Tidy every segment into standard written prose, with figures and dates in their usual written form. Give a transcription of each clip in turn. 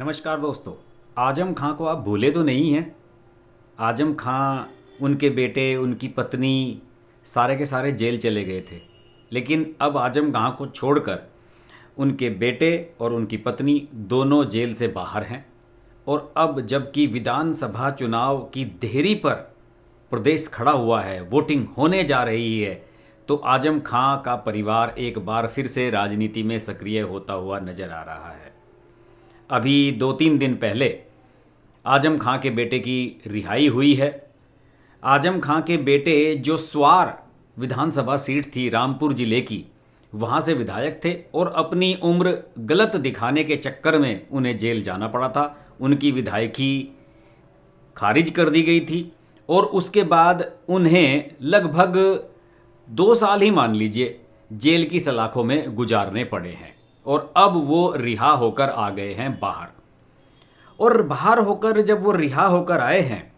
नमस्कार दोस्तों। आजम खां को आप भूले तो नहीं हैं। आजम खां, उनके बेटे, उनकी पत्नी सारे के सारे जेल चले गए थे। लेकिन अब आजम खां को छोड़कर उनके बेटे और उनकी पत्नी दोनों जेल से बाहर हैं। और अब जबकि विधानसभा चुनाव की देहरी पर प्रदेश खड़ा हुआ है, वोटिंग होने जा रही है, तो आजम खां का परिवार एक बार फिर से राजनीति में सक्रिय होता हुआ नजर आ रहा है। अभी 2-3 दिन पहले आजम खां के बेटे की रिहाई हुई है। आजम खां के बेटे जो स्वार विधानसभा सीट थी रामपुर जिले की, वहाँ से विधायक थे और अपनी उम्र गलत दिखाने के चक्कर में उन्हें जेल जाना पड़ा था। उनकी विधायकी खारिज कर दी गई थी और उसके बाद उन्हें लगभग 2 साल ही मान लीजिए जेल की सलाखों में गुजारने पड़े हैं। और अब वो रिहा होकर आ गए हैं बाहर। और बाहर होकर जब वो रिहा होकर आए हैं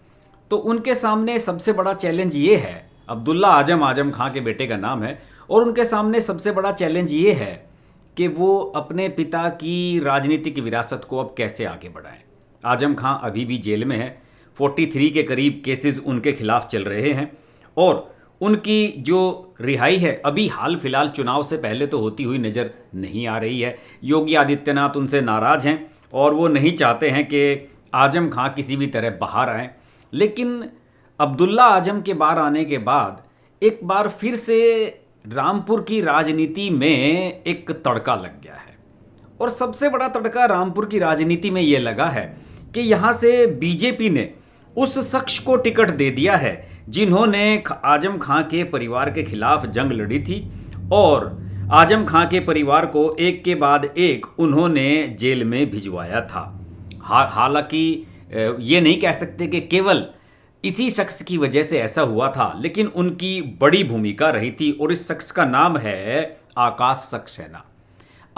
तो उनके सामने सबसे बड़ा चैलेंज ये है, अब्दुल्ला आजम, आजम खां के बेटे का नाम है, और उनके सामने सबसे बड़ा चैलेंज ये है कि वो अपने पिता की राजनीतिक विरासत को अब कैसे आगे बढ़ाएं। आजम खां अभी भी जेल में है। 43 के करीब केसेस उनके खिलाफ चल रहे हैं और उनकी जो रिहाई है अभी हाल फिलहाल चुनाव से पहले तो होती हुई नज़र नहीं आ रही है। योगी आदित्यनाथ उनसे नाराज़ हैं और वो नहीं चाहते हैं कि आजम खां किसी भी तरह बाहर आएँ। लेकिन अब्दुल्ला आजम के बाहर आने के बाद एक बार फिर से रामपुर की राजनीति में एक तड़का लग गया है। और सबसे बड़ा तड़का रामपुर की राजनीति में ये लगा है कि यहाँ से बीजेपी ने उस शख्स को टिकट दे दिया है जिन्होंने आजम खां के परिवार के खिलाफ जंग लड़ी थी और आजम खां के परिवार को एक के बाद एक उन्होंने जेल में भिजवाया था। हालांकि ये नहीं कह सकते कि केवल इसी शख्स की वजह से ऐसा हुआ था, लेकिन उनकी बड़ी भूमिका रही थी और इस शख्स का नाम है आकाश सक्सेना।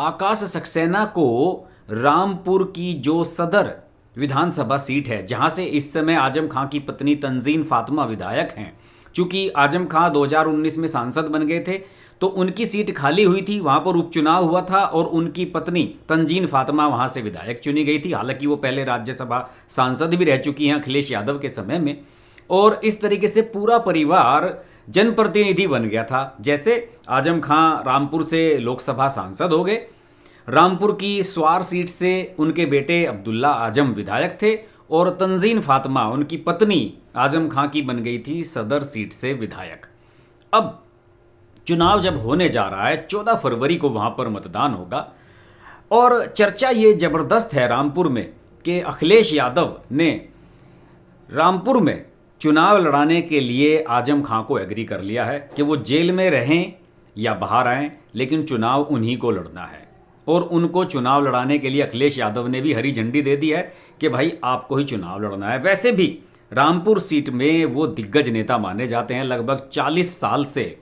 आकाश सक्सेना को रामपुर की जो सदर विधानसभा सीट है, जहां से इस समय आजम खां की पत्नी तंजीन फातिमा विधायक हैं, चूंकि आजम खां 2019 में सांसद बन गए थे तो उनकी सीट खाली हुई थी, वहां पर उपचुनाव हुआ था और उनकी पत्नी तंजीन फातिमा वहां से विधायक चुनी गई थी। हालांकि वो पहले राज्यसभा सांसद भी रह चुकी हैं अखिलेश यादव के समय में। और इस तरीके से पूरा परिवार जनप्रतिनिधि बन गया था। जैसे आजम खां रामपुर से लोकसभा सांसद हो गए, रामपुर की स्वार सीट से उनके बेटे अब्दुल्ला आजम विधायक थे और तंजीन फातिमा उनकी पत्नी आजम खां की बन गई थी सदर सीट से विधायक। अब चुनाव जब होने जा रहा है, 14 फरवरी को वहां पर मतदान होगा और चर्चा ये जबरदस्त है रामपुर में कि अखिलेश यादव ने रामपुर में चुनाव लड़ाने के लिए आजम खां को एग्री कर लिया है कि वो जेल में रहें या बाहर आएं, लेकिन चुनाव उन्हीं को लड़ना है। और उनको चुनाव लड़ाने के लिए अखिलेश यादव ने भी हरी झंडी दे दी है कि भाई आपको ही चुनाव लड़ना है। वैसे भी रामपुर सीट में वो दिग्गज नेता माने जाते हैं। लगभग 40 साल से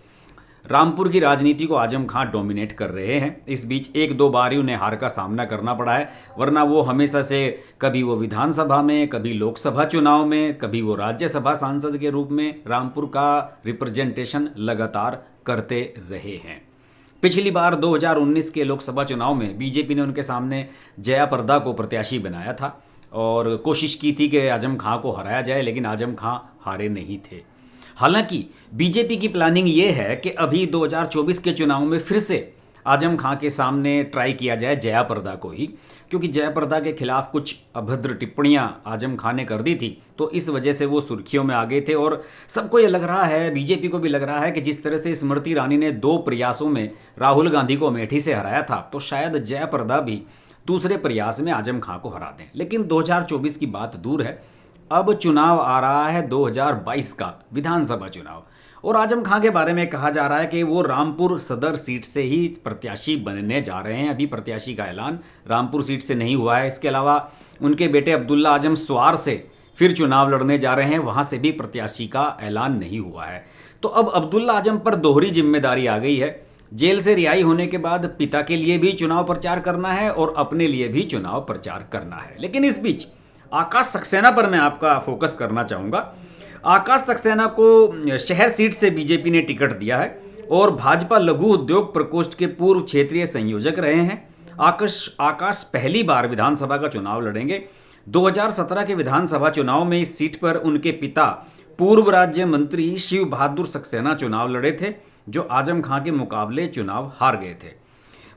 रामपुर की राजनीति को आजम खां डोमिनेट कर रहे हैं। इस बीच 1-2 बार ही उन्हें हार का सामना करना पड़ा है, वरना वो हमेशा से कभी वो विधानसभा में, कभी लोकसभा चुनाव में, कभी वो राज्यसभा सांसद के रूप में रामपुर का रिप्रेजेंटेशन लगातार करते रहे हैं। पिछली बार 2019 के लोकसभा चुनाव में बीजेपी ने उनके सामने जया प्रदा को प्रत्याशी बनाया था और कोशिश की थी कि आजम खां को हराया जाए, लेकिन आजम खां हारे नहीं थे। हालांकि बीजेपी की प्लानिंग ये है कि अभी 2024 के चुनाव में फिर से आजम खां के सामने ट्राई किया जाए जया प्रदा को ही, क्योंकि जया प्रदा के खिलाफ कुछ अभद्र टिप्पणियां आजम खां ने कर दी थी, तो इस वजह से वो सुर्खियों में आ गए थे। और सबको ये लग रहा है, बीजेपी को भी लग रहा है कि जिस तरह से स्मृति ईरानी ने 2 प्रयासों में राहुल गांधी को अमेठी से हराया था, तो शायद जया प्रदा भी दूसरे प्रयास में आजम खां को हरा दें। लेकिन 2024 की बात दूर है, अब चुनाव आ रहा है 2022 का विधानसभा चुनाव, और आजम खां के बारे में कहा जा रहा है कि वो रामपुर सदर सीट से ही प्रत्याशी बनने जा रहे हैं। अभी प्रत्याशी का ऐलान रामपुर सीट से नहीं हुआ है। इसके अलावा उनके बेटे अब्दुल्ला आजम स्वार से फिर चुनाव लड़ने जा रहे हैं, वहां से भी प्रत्याशी का ऐलान नहीं हुआ है। तो अब अब्दुल्ला आजम पर दोहरी जिम्मेदारी आ गई है। जेल से रिहाई होने के बाद पिता के लिए भी चुनाव प्रचार करना है और अपने लिए भी चुनाव प्रचार करना है। लेकिन इस बीच आकाश सक्सेना पर मैं आपका फोकस करना चाहूँगा। आकाश सक्सेना को शहर सीट से बीजेपी ने टिकट दिया है और भाजपा लघु उद्योग प्रकोष्ठ के पूर्व क्षेत्रीय संयोजक रहे हैं। आकाश आकाश पहली बार विधानसभा का चुनाव लड़ेंगे। 2017 के विधानसभा चुनाव में इस सीट पर उनके पिता पूर्व राज्य मंत्री शिव बहादुर सक्सेना चुनाव लड़े थे, जो आजम खां के मुकाबले चुनाव हार गए थे।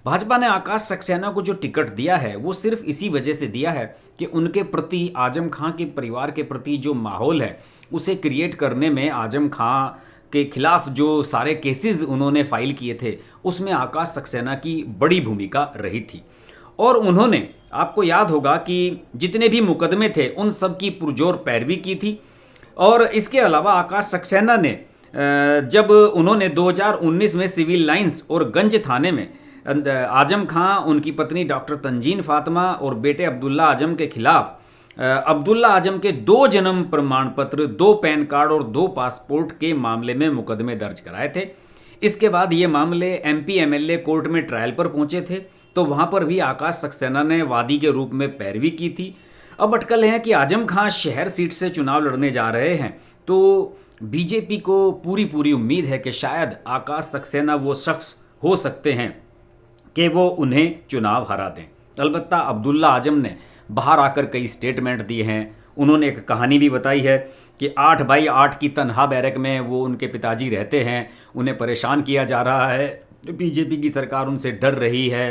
भाजपा ने आकाश सक्सेना को जो टिकट दिया है वो सिर्फ इसी वजह से दिया है कि उनके प्रति, आजम खां के परिवार के प्रति जो माहौल है उसे क्रिएट करने में आजम खां के खिलाफ जो सारे केसेस उन्होंने फाइल किए थे उसमें आकाश सक्सेना की बड़ी भूमिका रही थी। और उन्होंने, आपको याद होगा कि जितने भी मुकदमे थे उन सब की पुरजोर पैरवी की थी। और इसके अलावा आकाश सक्सेना ने जब उन्होंने 2019 में सिविल लाइंस और गंज थाने में आजम खां, उनकी पत्नी डॉक्टर तंजीन फातिमा और बेटे अब्दुल्ला आजम के खिलाफ अब्दुल्ला आजम के 2 जन्म प्रमाण पत्र, 2 पैन कार्ड और 2 पासपोर्ट के मामले में मुकदमे दर्ज कराए थे। इसके बाद ये मामले एमपी एमएलए कोर्ट में ट्रायल पर पहुंचे थे, तो वहां पर भी आकाश सक्सेना ने वादी के रूप में पैरवी की थी। अब अटकल है कि आजम खां शहर सीट से चुनाव लड़ने जा रहे हैं, तो बीजेपी को पूरी उम्मीद है कि शायद आकाश सक्सेना वो शख्स हो सकते हैं कि वो उन्हें चुनाव हरा दें। अलबत्ता अब्दुल्ला आजम ने बाहर आकर कई स्टेटमेंट दिए हैं। उन्होंने एक कहानी भी बताई है कि 8 बाई 8 की तनहा बैरक में वो उनके पिताजी रहते हैं, उन्हें परेशान किया जा रहा है, बीजेपी की सरकार उनसे डर रही है।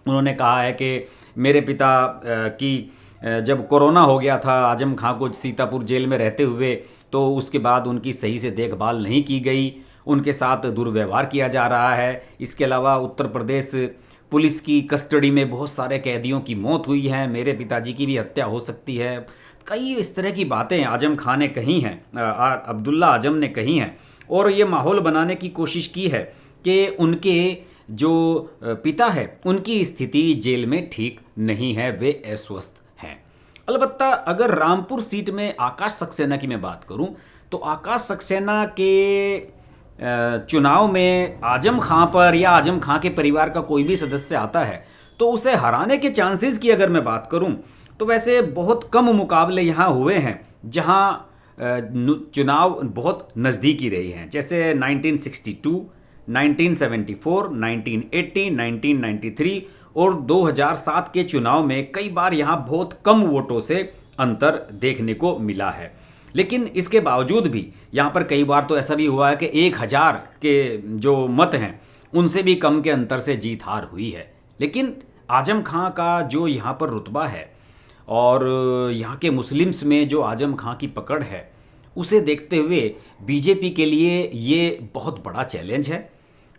उन्होंने कहा है कि मेरे पिता की जब कोरोना हो गया था आजम खां को सीतापुर जेल में रहते हुए, तो उसके बाद उनकी सही से देखभाल नहीं की गई, उनके साथ दुर्व्यवहार किया जा रहा है। इसके अलावा उत्तर प्रदेश पुलिस की कस्टडी में बहुत सारे कैदियों की मौत हुई है, मेरे पिताजी की भी हत्या हो सकती है। कई इस तरह की बातें आजम खां ने कही हैं, अब्दुल्ला आजम ने कही हैं, और ये माहौल बनाने की कोशिश की है कि उनके जो पिता है उनकी स्थिति जेल में ठीक नहीं है, वे अस्वस्थ हैं। अलबत्ता अगर रामपुर सीट में आकाश सक्सेना की मैं बात करूं, तो आकाश सक्सेना के चुनाव में आजम खां पर या आजम खां के परिवार का कोई भी सदस्य आता है तो उसे हराने के चांसेस की अगर मैं बात करूं, तो वैसे बहुत कम मुकाबले यहाँ हुए हैं जहां चुनाव बहुत नज़दीकी रही हैं। जैसे 1962, 1974, 1980, 1993 और 2007 के चुनाव में कई बार यहाँ बहुत कम वोटों से अंतर देखने को मिला है। लेकिन इसके बावजूद भी यहाँ पर कई बार तो ऐसा भी हुआ है कि 1000 के जो मत हैं उनसे भी कम के अंतर से जीत हार हुई है। लेकिन आजम खां का जो यहाँ पर रुतबा है और यहाँ के मुस्लिम्स में जो आजम खां की पकड़ है, उसे देखते हुए बीजेपी के लिए ये बहुत बड़ा चैलेंज है।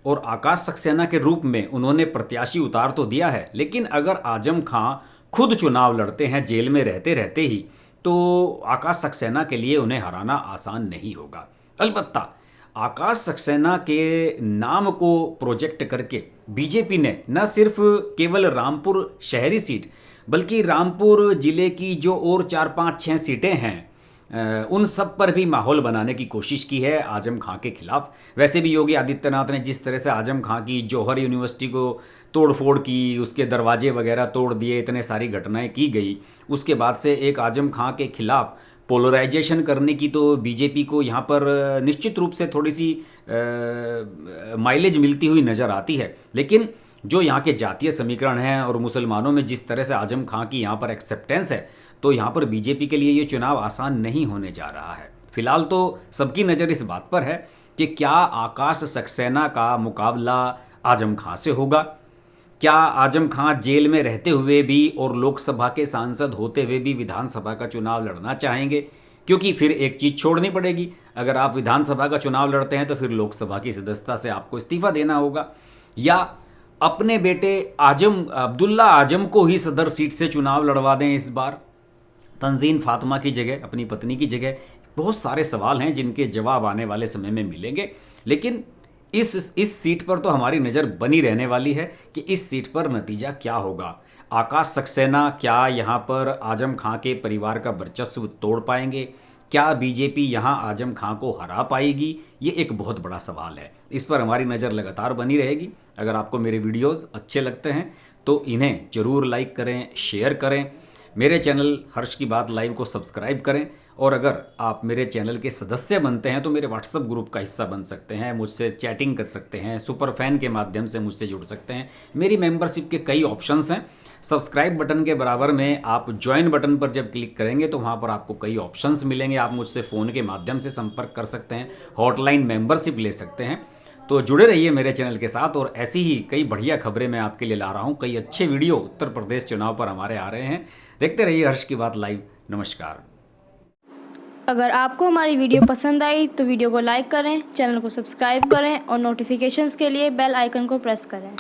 और आकाश सक्सेना के रूप में उन्होंने प्रत्याशी उतार तो दिया है, लेकिन अगर आजम खां खुद चुनाव लड़ते हैं जेल में रहते रहते ही, तो आकाश सक्सेना के लिए उन्हें हराना आसान नहीं होगा। अलबत्ता आकाश सक्सेना के नाम को प्रोजेक्ट करके बीजेपी ने न सिर्फ केवल रामपुर शहरी सीट, बल्कि रामपुर जिले की जो और 4, 5, 6 सीटें हैं उन सब पर भी माहौल बनाने की कोशिश की है आजम खां के खिलाफ। वैसे भी योगी आदित्यनाथ ने जिस तरह से आजम खां की जौहर यूनिवर्सिटी को तोड़फोड़ की, उसके दरवाजे वगैरह तोड़ दिए, इतने सारी घटनाएं की गई, उसके बाद से एक आजम खां के खिलाफ पोलराइजेशन करने की तो बीजेपी को यहाँ पर निश्चित रूप से थोड़ी सी माइलेज मिलती हुई नज़र आती है। लेकिन जो यहाँ के जातीय समीकरण हैं और मुसलमानों में जिस तरह से आजम खां की यहाँ पर एक्सेप्टेंस है, तो यहाँ पर बीजेपी के लिए ये चुनाव आसान नहीं होने जा रहा है। फिलहाल तो सबकी नज़र इस बात पर है कि क्या आकाश सक्सेना का मुकाबला आजम खां से होगा। क्या आजम खां जेल में रहते हुए भी और लोकसभा के सांसद होते हुए भी विधानसभा का चुनाव लड़ना चाहेंगे? क्योंकि फिर एक चीज़ छोड़नी पड़ेगी, अगर आप विधानसभा का चुनाव लड़ते हैं तो फिर लोकसभा की सदस्यता से आपको इस्तीफा देना होगा, या अपने बेटे अब्दुल्ला आजम को ही सदर सीट से चुनाव लड़वा दें इस बार, तंजीन फातिमा की जगह, अपनी पत्नी की जगह। बहुत सारे सवाल हैं जिनके जवाब आने वाले समय में मिलेंगे। लेकिन इस सीट पर तो हमारी नज़र बनी रहने वाली है कि इस सीट पर नतीजा क्या होगा। आकाश सक्सेना क्या यहाँ पर आजम खां के परिवार का वर्चस्व तोड़ पाएंगे? क्या बीजेपी यहाँ आजम खां को हरा पाएगी? ये एक बहुत बड़ा सवाल है, इस पर हमारी नज़र लगातार बनी रहेगी। अगर आपको मेरे वीडियोज़ अच्छे लगते हैं तो इन्हें ज़रूर लाइक करें, शेयर करें, मेरे चैनल हर्ष की बात लाइव को सब्सक्राइब करें और अगर आप मेरे चैनल के सदस्य बनते हैं तो मेरे व्हाट्सएप ग्रुप का हिस्सा बन सकते हैं, मुझसे चैटिंग कर सकते हैं, सुपर फैन के माध्यम से मुझसे जुड़ सकते हैं। मेरी मेंबरशिप के कई ऑप्शंस हैं। सब्सक्राइब बटन के बराबर में आप ज्वाइन बटन पर जब क्लिक करेंगे तो वहाँ पर आपको कई ऑप्शंस मिलेंगे। आप मुझसे फ़ोन के माध्यम से संपर्क कर सकते हैं, हॉटलाइन मेंबरशिप ले सकते हैं। तो जुड़े रहिए मेरे चैनल के साथ और ऐसी ही कई बढ़िया खबरें मैं आपके लिए ला रहा हूँ। कई अच्छे वीडियो उत्तर प्रदेश चुनाव पर हमारे आ रहे हैं। देखते रहिए हर्ष की बात लाइव। नमस्कार। अगर आपको हमारी वीडियो पसंद आई तो वीडियो को लाइक करें, चैनल को सब्सक्राइब करें और नोटिफिकेशंस के लिए बेल आइकन को प्रेस करें।